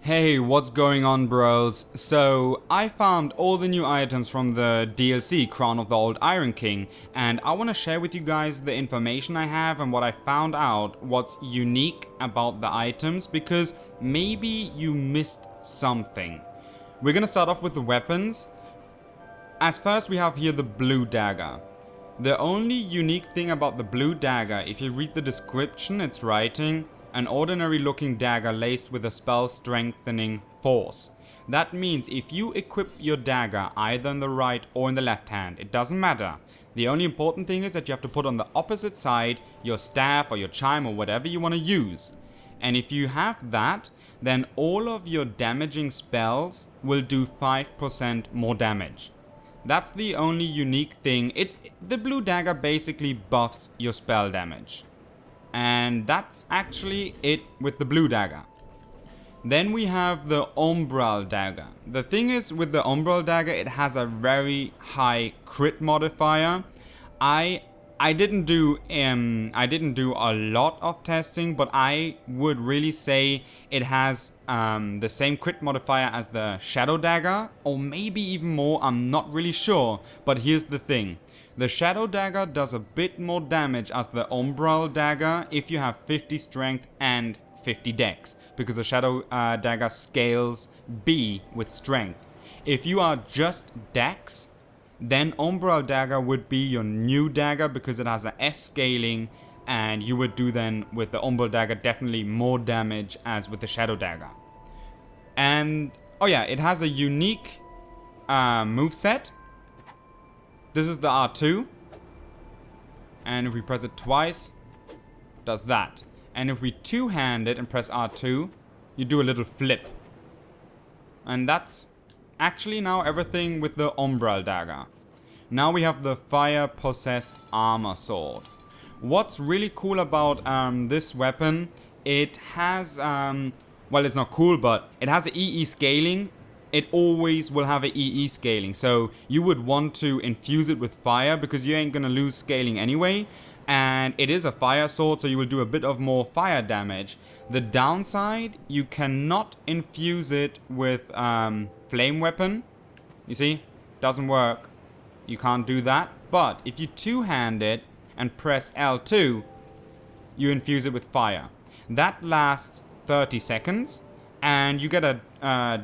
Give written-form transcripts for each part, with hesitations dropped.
Hey, what's going on, bros? So, I found all the new items from the DLC Crown of the Old Iron King, and I want to share with you guys the information I have and what I found out, what's unique about the items, because maybe you missed something. We're gonna start off with the weapons. As first, we have here the blue dagger. The only unique thing about the blue dagger, if you read the description, it's writing, an ordinary looking dagger laced with a spell strengthening force. That means if you equip your dagger either in the right or in the left hand, it doesn't matter. The only important thing is that you have to put on the opposite side your staff or your chime or whatever you want to use. And if you have that, then all of your damaging spells will do 5% more damage. That's the only unique thing. The blue dagger basically buffs your spell damage. And that's actually it with the blue dagger. Then we have the umbral dagger. The thing is with the umbral dagger, it has a very high crit modifier. I didn't do a lot of testing, but I would really say it has the same crit modifier as the shadow dagger, or maybe even more. I'm not really sure, but here's the thing. The shadow dagger does a bit more damage as the umbral dagger if you have 50 strength and 50 dex, because the shadow dagger scales B with strength. If you are just dex, then umbral dagger would be your new dagger because it has an S scaling, and you would do then with the umbral dagger definitely more damage as with the shadow dagger. And oh yeah, it has a unique moveset. This is the R2, and if we press it twice, it does that. And if we two-hand it and press R2, you do a little flip. And that's actually now everything with the umbral dagger. Now we have the fire-possessed armor sword. What's really cool about this weapon, it has, well, it's not cool, but it has an EE scaling. It always will have an EE scaling, so you would want to infuse it with fire because you ain't gonna lose scaling anyway. And it is a fire sword, so you will do a bit of more fire damage. The downside, you cannot infuse it with flame weapon. You see, doesn't work. You can't do that. But if you two-hand it and press L2, you infuse it with fire. That lasts 30 seconds. And you get a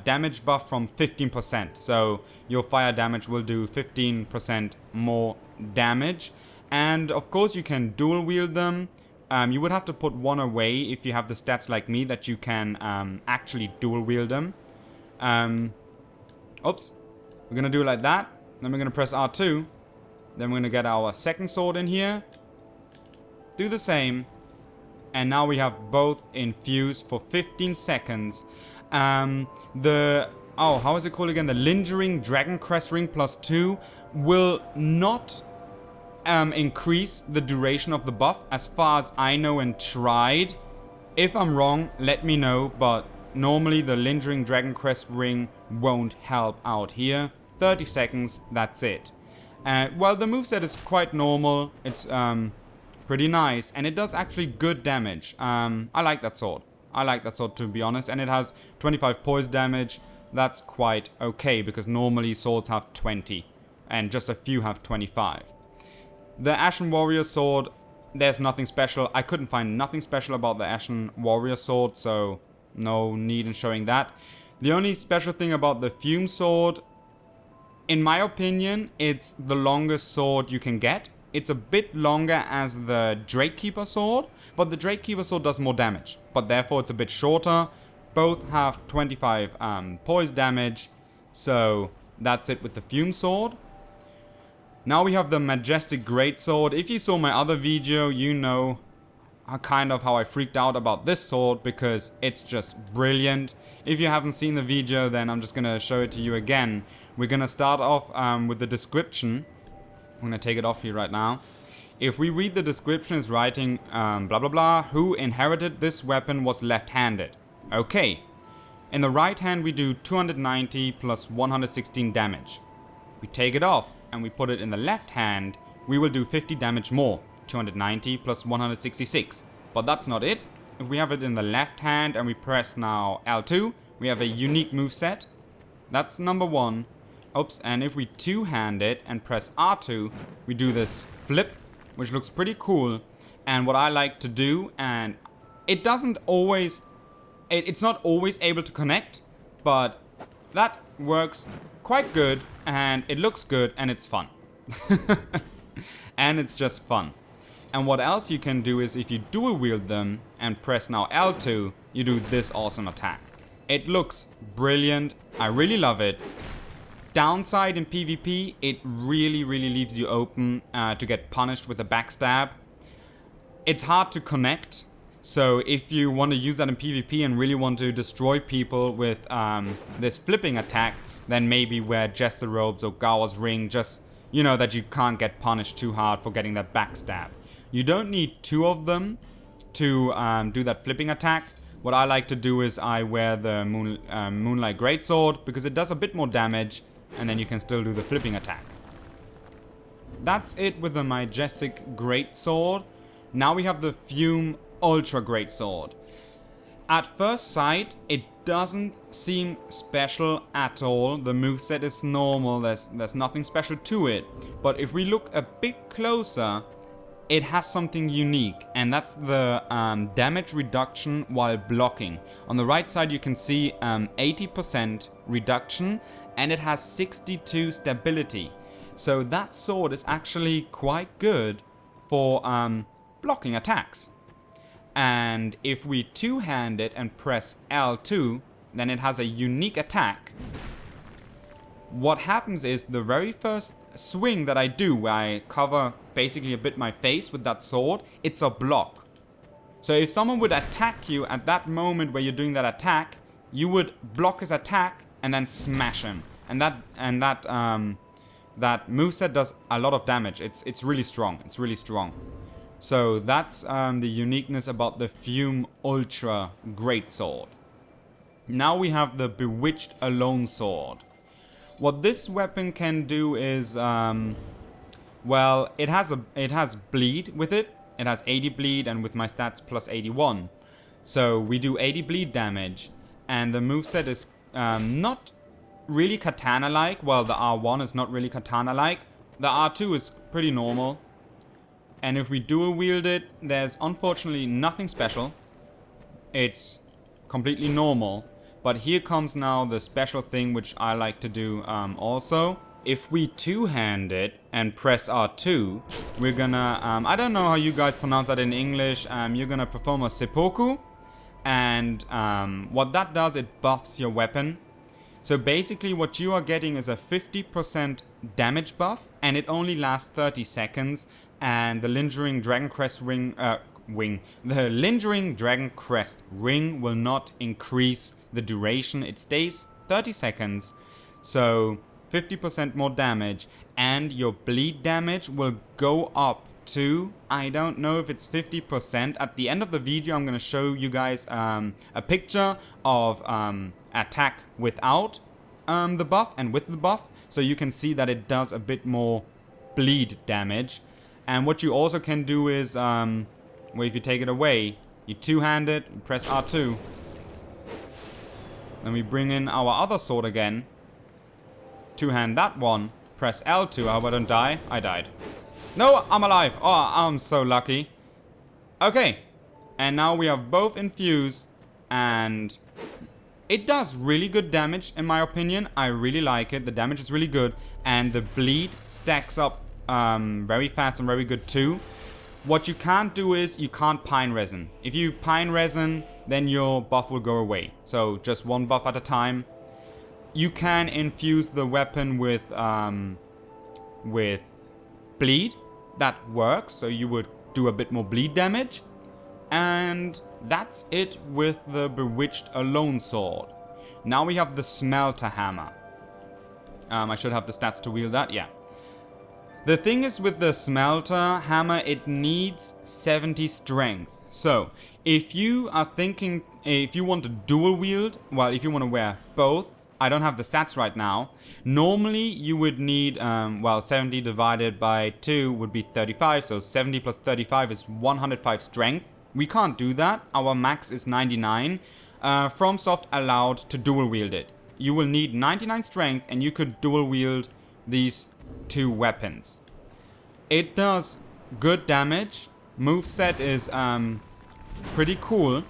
damage buff from 15%. So your fire damage will do 15% more damage. And of course you can dual wield them. You would have to put one away if you have the stats like me that you can actually dual wield them. Oops. We're going to do it like that. Then we're going to press R2. Then we're going to get our second sword in here. Do the same. And now we have both infused for 15 seconds. How is it called again? The Lingering Dragon Crest Ring +2 will not increase the duration of the buff as far as I know and tried. If I'm wrong, let me know, but normally the Lingering Dragon Crest Ring won't help out here. 30 seconds, that's it. Well, the moveset is quite normal. It's pretty nice, and it does actually good damage. I like that sword. I like that sword, to be honest, and it has 25 poise damage. That's quite okay because normally swords have 20 and just a few have 25. The Ashen Warrior sword, there's nothing special. I couldn't find nothing special about the Ashen Warrior sword, so no need in showing that. The only special thing about the Fume sword, in my opinion, it's the longest sword you can get. It's a bit longer as the Drakekeeper sword, but the Drakekeeper sword does more damage. But therefore it's a bit shorter. Both have 25 poise damage. So that's it with the Fume sword. Now we have the Majestic Greatsword. If you saw my other video, you know kind of how I freaked out about this sword because it's just brilliant. If you haven't seen the video, then I'm just going to show it to you again. We're going to start off with the description. I'm going to take it off here right now. If we read the description, it's writing blah blah blah, who inherited this weapon was left-handed. Okay. In the right hand we do 290 plus 116 damage. We take it off and we put it in the left hand, we will do 50 damage more. 290 plus 166. But that's not it. If we have it in the left hand and we press now L2, We have a unique moveset. That's number 1. Oops, and if we two-hand it and press R2, we do this flip, which looks pretty cool. And what I like to do, and it doesn't always, it's not always able to connect, but that works quite good, and it looks good, and it's fun. And it's just fun. And what else you can do is if you dual wield them and press now L2, you do this awesome attack. It looks brilliant. I really love it. Downside in PvP, it really leaves you open to get punished with a backstab. It's hard to connect, so if you want to use that in PvP and really want to destroy people with this flipping attack, then maybe wear Jester Robes or Gawa's Ring, just, you know, that you can't get punished too hard for getting that backstab. You don't need 2 of them to do that flipping attack. What I like to do is I wear the Moonlight Greatsword, because it does a bit more damage, and then you can still do the flipping attack. That's it with the Majestic Greatsword. Now we have the Fume Ultra Greatsword. At first sight, it doesn't seem special at all. The moveset is normal, there's nothing special to it. But if we look a bit closer, it has something unique, and that's the damage reduction while blocking. On the right side you can see 80% reduction, and it has 62 stability. So that sword is actually quite good for blocking attacks. And if we two-hand it and press L2, then it has a unique attack. What happens is the very first swing that I do, where I cover basically a bit my face with that sword, it's a block. So if someone would attack you at that moment where you're doing that attack, you would block his attack and then smash him. And that moveset does a lot of damage. It's really strong. It's really strong. So that's the uniqueness about the Fume Ultra Greatsword. Now we have the Bewitched Alone Sword. What this weapon can do is, well, it has bleed with it. It has 80 bleed, and with my stats plus 81. So we do 80 bleed damage, and the moveset is not really katana-like. Well, the R1 is not really katana-like. The R2 is pretty normal. And if we dual wield it, there's unfortunately nothing special. It's completely normal. But here comes now the special thing which I like to do also. If we two-hand it and press R2, we're gonna, I don't know how you guys pronounce that in English, you're gonna perform a seppuku. And what that does, it buffs your weapon. So basically what you are getting is a 50% damage buff, and it only lasts 30 seconds. And the Lingering Dragon Crest the Lingering Dragon Crest ring will not increase the duration. It stays 30 seconds, so 50% more damage, and your bleed damage will go up to, I don't know if it's 50%. At the end of the video I'm going to show you guys a picture of attack without the buff and with the buff, so you can see that it does a bit more bleed damage. And what you also can do is, well, if you take it away, you two-hand it, and press R2. Then we bring in our other sword again. Two-hand that one, press L2. I hope I don't die. I died. No, I'm alive. Oh, I'm so lucky. Okay. And now we have both infused, and it does really good damage in my opinion. I really like it. The damage is really good, and the bleed stacks up very fast and very good too. What you can't do is you can't pine resin. If you pine resin, then your buff will go away. So just one buff at a time. You can infuse the weapon with bleed. That works. So you would do a bit more bleed damage. And that's it with the Bewitched Alone Sword. Now we have the Smelter Hammer. I should have the stats to wield that. Yeah. The thing is with the Smelter Hammer, it needs 70 strength. So, if you are thinking, if you want to dual wield, well, if you want to wear both, I don't have the stats right now. Normally, you would need, well, 70 divided by 2 would be 35. So, 70 plus 35 is 105 strength. We can't do that. Our max is 99. FromSoft allowed to dual wield it. You will need 99 strength and you could dual wield these two weapons. It does good damage. Moveset is pretty cool.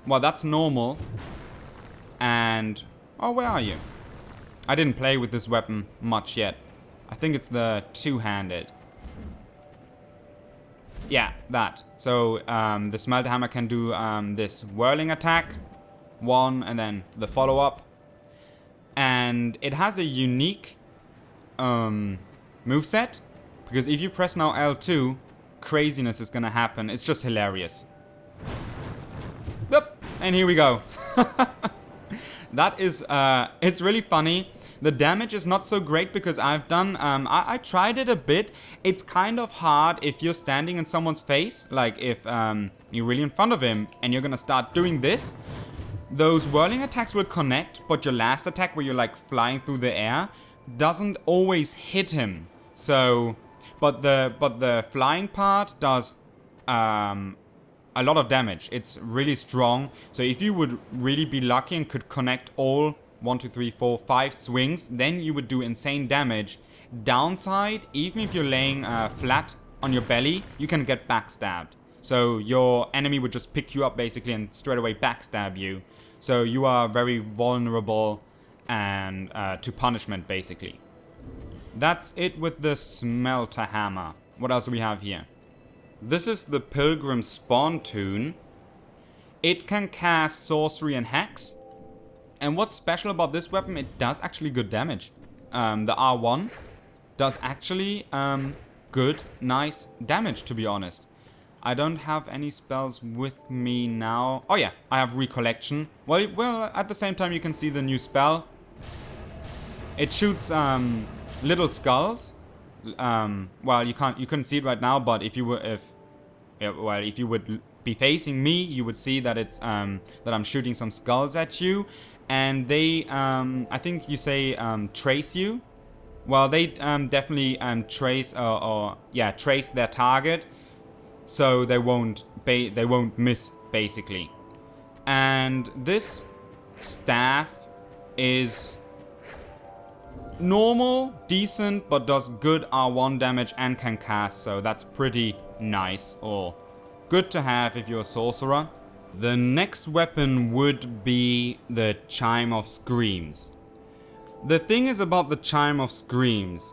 Well, that's normal. And... oh, where are you? I didn't play with this weapon much yet. I think it's the two-handed. Yeah, that. So, the Smelter Hammer can do this whirling attack. One, and then the follow-up. And it has a unique moveset. Because if you press now L2, craziness is gonna happen. It's just hilarious. Yep, and here we go. That is, it's really funny. The damage is not so great because I've done, I tried it a bit. It's kind of hard if you're standing in someone's face, like if you're really in front of him and you're gonna start doing this. Those whirling attacks will connect, but your last attack where you're like flying through the air doesn't always hit him. So, but the flying part does a lot of damage. It's really strong. So if you would really be lucky and could connect all 1, 2, 3, 4, 5 swings, then you would do insane damage. Downside, even if you're laying flat on your belly, you can get backstabbed. So your enemy would just pick you up basically and straight away backstab you. So you are very vulnerable and to punishment basically. That's it with the Smelter Hammer. What else do we have here? This is the Pilgrim Spawn Tune. It can cast Sorcery and Hex. And what's special about this weapon, it does actually good damage. The R1 does actually good, nice damage, to be honest. I don't have any spells with me now. Oh yeah, I have Recollection. Well, at the same time you can see the new spell. It shoots little skulls. Well, you couldn't see it right now, but if you would be facing me, you would see that it's that I'm shooting some skulls at you. And they, I think you say, trace you. Well, they definitely trace trace their target, so they won't miss basically. And this staff is normal, decent, but does good R1 damage and can cast, so that's pretty nice or good to have if you're a sorcerer. The next weapon would be the Chime of Screams. The thing is about the Chime of Screams,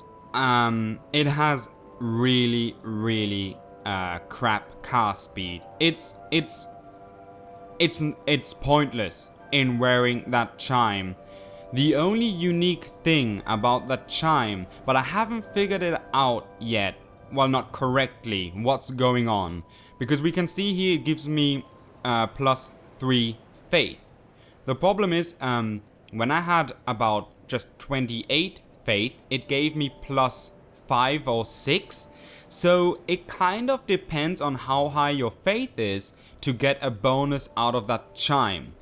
it has really crap cast speed. It's pointless in wearing that chime. The only unique thing about that chime, but I haven't figured it out yet, well, not correctly, what's going on, because we can see here it gives me +3 faith. The problem is, when I had about just 28 faith, it gave me +5 or 6. So it kind of depends on how high your faith is to get a bonus out of that chime.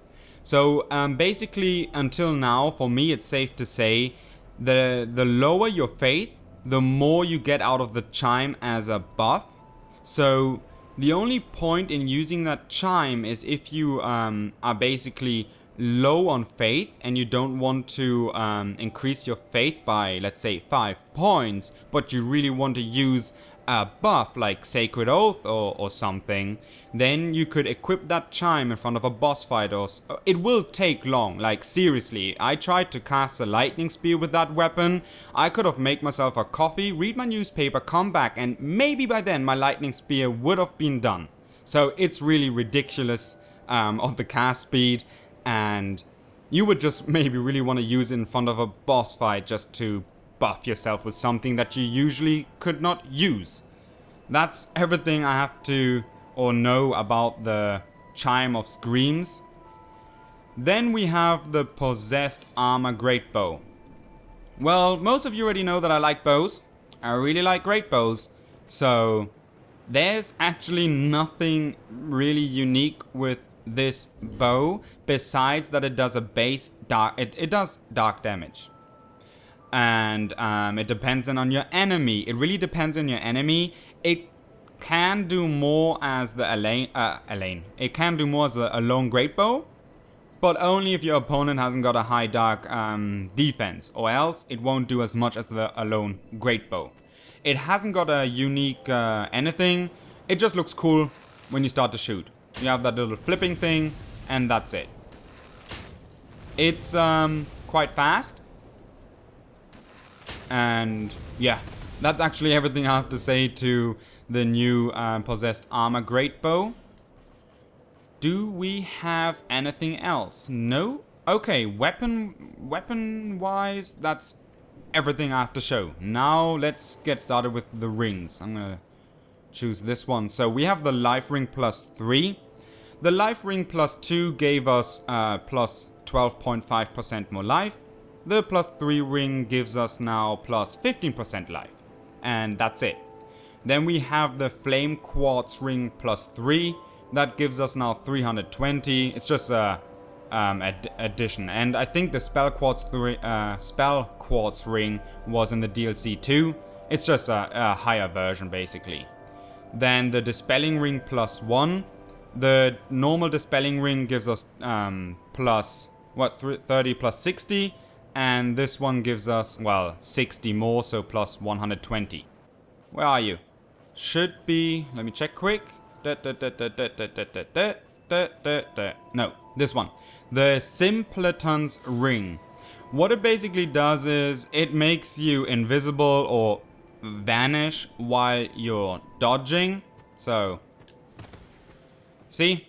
So basically, until now, for me, it's safe to say the lower your faith, the more you get out of the chime as a buff. So the only point in using that chime is if you are basically low on faith and you don't want to increase your faith by, let's say, 5 points, but you really want to use a buff like Sacred Oath or something, then you could equip that chime in front of a boss fight. Or it will take long, like seriously. I tried to cast a lightning spear with that weapon. I could have made myself a coffee, read my newspaper, come back, and maybe by then my lightning spear would have been done. So it's really ridiculous of the cast speed, and you would just maybe really want to use it in front of a boss fight just to buff yourself with something that you usually could not use. That's everything I have to or know about the Chime of Screams. Then we have the Possessed Armor Greatbow. Well, most of you already know that I like bows. I really like great bows. So there's actually nothing really unique with this bow besides that it does a base dark, it does dark damage. And it depends on your enemy. It really depends on your enemy. It can do more as the It can do more as a lone great bow. but only if your opponent hasn't got a high dark defense, or else it won't do as much as the alone great bow. It hasn't got a unique anything. It just looks cool when you start to shoot. You have that little flipping thing, and that's it. It's quite fast. And yeah, that's actually everything I have to say to the new possessed armor great bow. Do we have anything else? No? Okay, weapon wise, that's everything I have to show. Now let's get started with the rings. I'm gonna choose this one. So we have the life ring plus 3. The life ring plus 2 gave us plus 12.5% more life. The plus 3 ring gives us now plus 15% life. And that's it. Then we have the flame quartz ring plus 3. That gives us now 320. It's just a addition. And I think the spell quartz ring was in the DLC too. It's just a higher version basically. Then the dispelling ring plus 1. The normal dispelling ring gives us plus 30 plus 60, and this one gives us, well, 60 more, so plus 120. Where are you? Should be, let me check quick. No, this one. The Simpleton's Ring. What it basically does is it makes you invisible or vanish while you're dodging. So, see?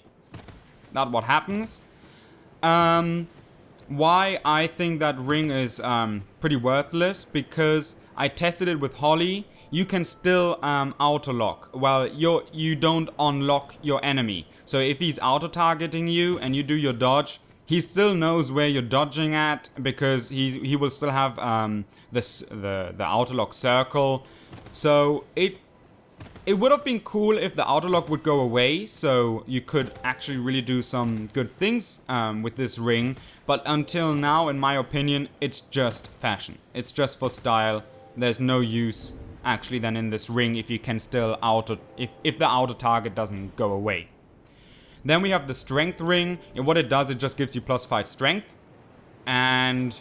That's what happens. Why I think that ring is pretty worthless, because I tested it with Holly. You can still auto-lock. Well, you don't unlock your enemy. So if he's auto-targeting you and you do your dodge, he still knows where you're dodging at, because he will still have the auto-lock circle. So it would have been cool if the auto-lock would go away, so you could actually really do some good things with this ring. But until now, in my opinion, it's just fashion. It's just for style. There's no use actually then in this ring if you can still if the auto target doesn't go away. Then we have the strength ring, and what it does, it just gives you plus 5 strength. And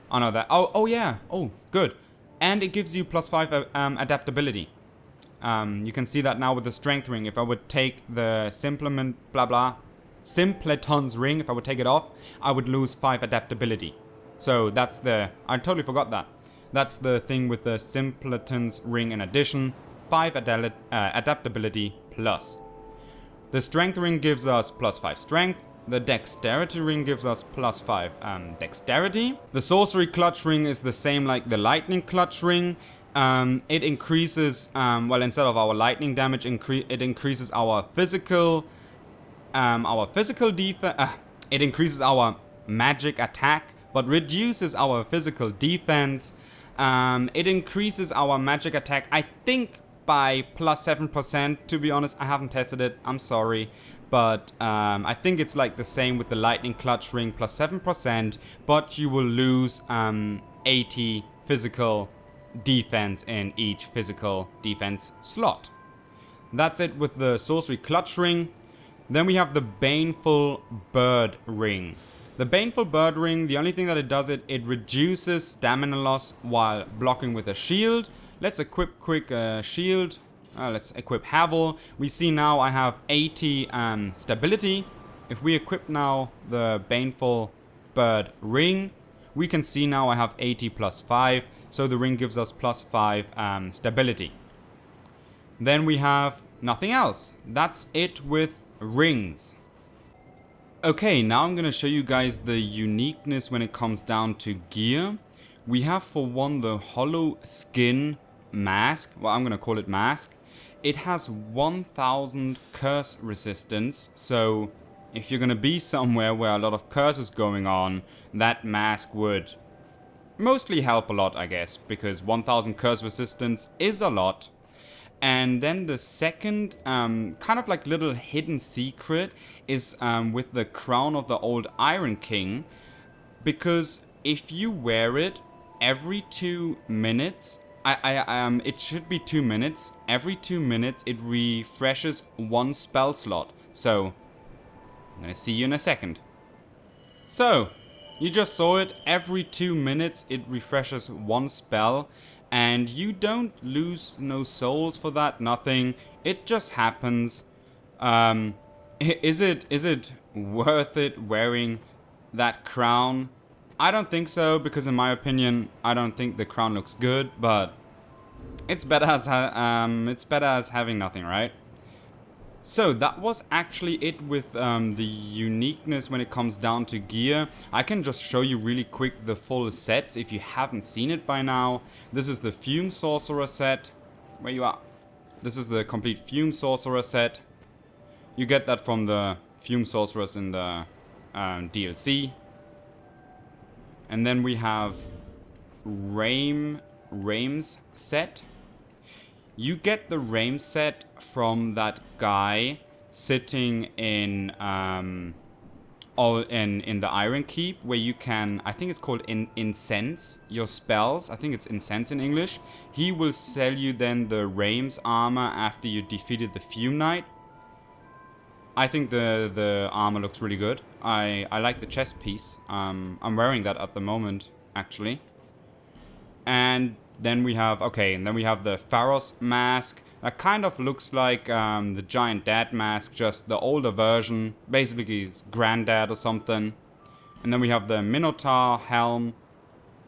oh no, oh yeah, oh good. And it gives you plus 5 adaptability. You can see that now with the strength ring. If I would take the Simpleton's ring, if I would take it off, I would lose 5 adaptability. So that's I totally forgot that. That's the thing with the Simpleton's ring in addition. 5 adaptability plus. The strength ring gives us plus 5 strength. The dexterity ring gives us plus 5 dexterity. The sorcery clutch ring is the same like the lightning clutch ring. It increases, well, instead of our lightning damage, it increases our physical defense. It increases our magic attack, but reduces our physical defense. It increases our magic attack, I think, by plus 7%. To be honest, I haven't tested it. I'm sorry. But I think it's like the same with the lightning clutch ring, plus 7%. But you will lose 80 physical defense in each physical defense slot. That's it with the sorcery clutch ring. Then we have the baneful bird ring. The baneful bird ring, the only thing that it does, it reduces stamina loss while blocking with a shield. Let's equip quick shield. Let's equip Havel. We see now I have 80 stability. If we equip now the baneful bird ring, we can see now I have 80 plus 5. So the ring gives us plus 5 stability. Then we have nothing else. That's it with rings. Okay, now I'm gonna show you guys the uniqueness when it comes down to gear. We have for one the hollow skin mask. Well, I'm gonna call it mask. It has 1000 curse resistance, so if you're gonna be somewhere where a lot of curses going on, that mask would mostly help a lot, I guess, because 1000 curse resistance is a lot. And then the second kind of like little hidden secret is with the crown of the old Iron King, because if you wear it every 2 minutes, it should be 2 minutes. Every 2 minutes it refreshes 1 spell slot. So I'm gonna see you in a second. So, you just saw it. Every 2 minutes it refreshes one spell, and you don't lose no souls for that, nothing. It just happens. Is it worth it wearing that crown? I don't think so, because in my opinion, I don't think the crown looks good, but it's better as having nothing, right? So that was actually it with the uniqueness when it comes down to gear. I can just show you really quick the full sets if you haven't seen it by now. This is the Fume Sorcerer set. Where you are? This is the complete Fume Sorcerer set. You get that from the Fume Sorcerers in the DLC. And then we have Raim's set. You get the Raim set from that guy sitting in the Iron Keep, where you can, I think it's called incense your spells. I think it's incense in English. He will sell you then the Raim's armor after you defeated the Fume Knight. I think the armor looks really good. I like the chest piece. I'm wearing that at the moment, actually. And then we have, the Pharros Mask. That kind of looks like the Giant Dad Mask, just the older version. Basically, it's Granddad or something. And then we have the Minotaur Helm.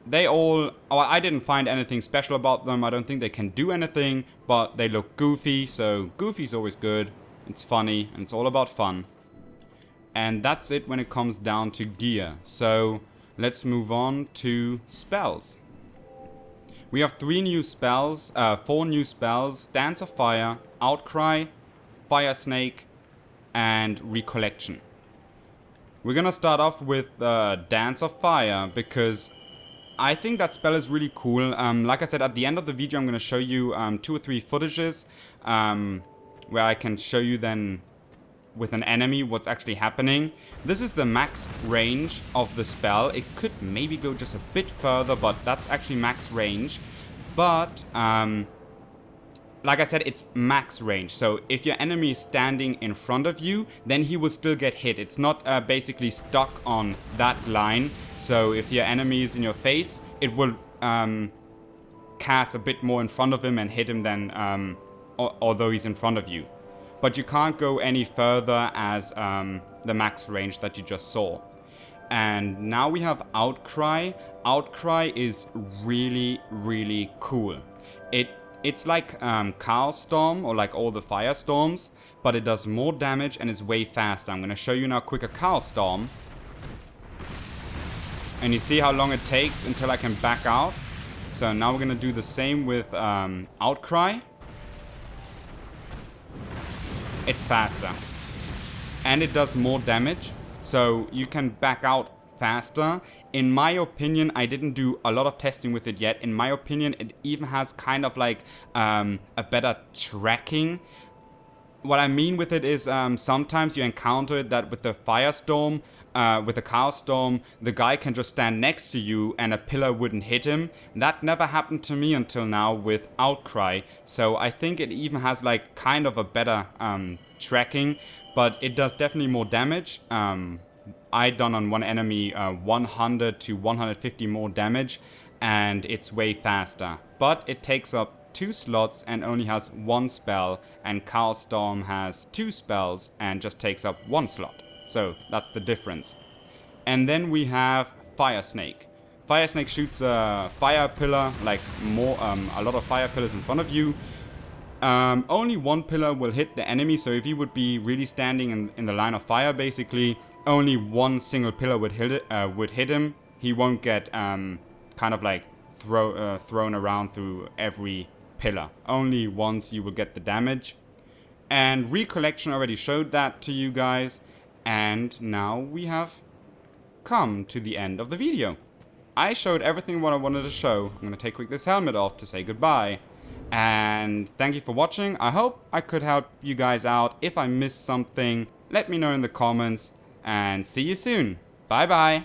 They all, I didn't find anything special about them. I don't think they can do anything, but they look goofy. So goofy's always good. It's funny, and it's all about fun. And that's it when it comes down to gear. So let's move on to spells. We have 4 new spells. Dance of Fire, Outcry, Fire Snake, and Recollection. We're gonna start off with Dance of Fire, because I think that spell is really cool. Like I said, at the end of the video I'm gonna show you 2 or 3 footages where I can show you then with an enemy what's actually happening. This is the max range of the spell. It could maybe go just a bit further, but that's actually max range. But like I said, it's max range. So if your enemy is standing in front of you, then he will still get hit. It's not basically stuck on that line. So if your enemy is in your face, it will cast a bit more in front of him and hit him than although he's in front of you. But you can't go any further as the max range that you just saw. And now we have Outcry. Outcry is really, really cool. It's like Chaos Storm, or like all the Firestorms, but it does more damage and is way faster. I'm gonna show you now quick a Chaos Storm. And you see how long it takes until I can back out. So now we're gonna do the same with Outcry. It's faster. And it does more damage. So you can back out faster. In my opinion, I didn't do a lot of testing with it yet. In my opinion, it even has kind of like a better tracking. What I mean with it is sometimes you encounter it that with the Firestorm, with the Chaos Storm, the guy can just stand next to you and a pillar wouldn't hit him. That never happened to me until now with Outcry. So I think it even has like kind of a better tracking, but it does definitely more damage. I done on one enemy 100 to 150 more damage, and it's way faster. But it takes up 2 slots and only has 1 spell, and Chaos Storm has 2 spells and just takes up 1 slot. So that's the difference. And then we have Fire Snake. Fire Snake shoots a fire pillar, like a lot of fire pillars in front of you. Only 1 pillar will hit the enemy, so if he would be really standing in the line of fire, basically, only 1 single pillar would hit him. He won't get kind of like thrown around through every pillar. Only once you will get the damage. And Recollection already showed that to you guys. And now we have come to the end of the video. I showed everything what I wanted to show. I'm gonna take quick this helmet off to say goodbye. And thank you for watching. I hope I could help you guys out. If I missed something, let me know in the comments. And see you soon. Bye bye.